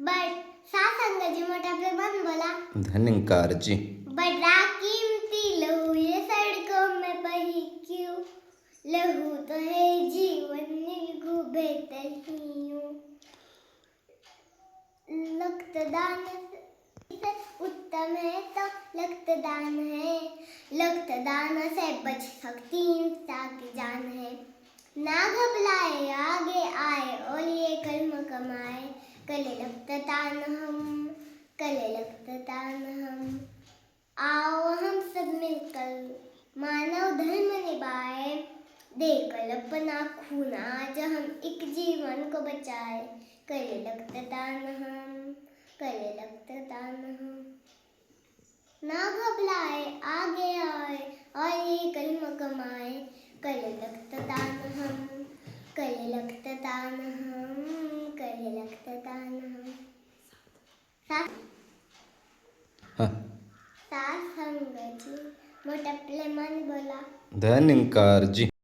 But सासंगाजी मोटा प्रेमान बोला धन्यकार जी। बड़ा कीमती लहू ये सड़कों में बही क्यों, लहू तो है जीवन निलगू बेहतर ही यूं, रक्तदान से उत्तम है तो रक्तदान है, रक्तदान से बच सकती इंसान की जान है। ना घबराए आगे आए और ये कलम कमाए, कले रक्तदान हम, कले रक्तदान हम। आओ हम सब मिलकर मानव धर्म निभाए, देकर अपना खून आज हम एक जीवन को बचाए, करें रक्तदान हम, करें रक्तदान हम। ना घबराए आगे आए और ये कलम कमाए, करें रक्तदान हम, करें रक्तदान हम, करें रक्तदान हम। हाँ सासंगाजी मोठ्या प्रेमाने बोला धन्यकार जी।